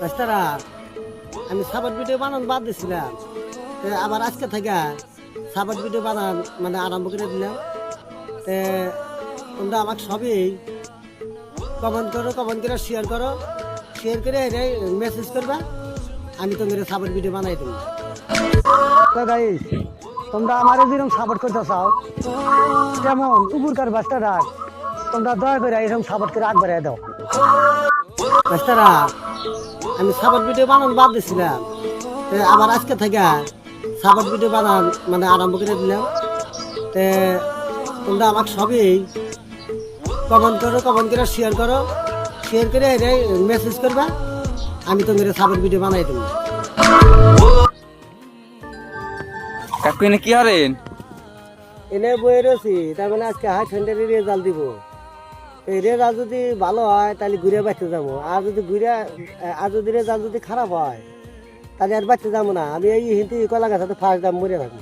রাস্তারা আমি support video বানান বাদ দিছিলাম, আবার আজকে থেকে সাপোর্ট ভিডিও বানান মানে আরম্ভ করে দিলাম। তোমরা আমাকে সবই কমেন্ট করে শেয়ার করে মেসেজ করবা, আমি তোমাদের সাপোর্ট ভিডিও বানাই দেবো। গাইস, তোমরা আমারও যেরকম সাপোর্ট করতে চাও যেমন উপরকার বাচ্চারা, তোমরা দয়া করে এরকম সাপোর্ট করে আগবাড়িয়ে দাও। বাচ্চারা আমি সাপোর্ট ভিডিও বানান বাদ দিছিলাম, আবার আজকে থেকে সাপোর্ট ভিডিও বানান মানে আরম্ভ করে দিলাম। তোমরা আমাকে সবই কমেন্ট করে শেয়ার করে মেসেজ করবা, আমি তোমাদের সাপোর্ট ভিডিও বানাই দেবো। কাকু এনে কি হারেন? এনে বয়ে রয়েছি, তার মানে আজকে হাই সেন্টারে রেজাল্ট দিব। এই রেজাল্ট যদি ভালো হয় তাহলে ঘুরে বাঁচতে যাবো, আর যদি রেজাল্ট যদি খারাপ হয় তাহলে আর বাঁচতে যাবো না। আমি এই হিন্দি কলা গাছাতে ফার্স্ট দাম মরে থাকি।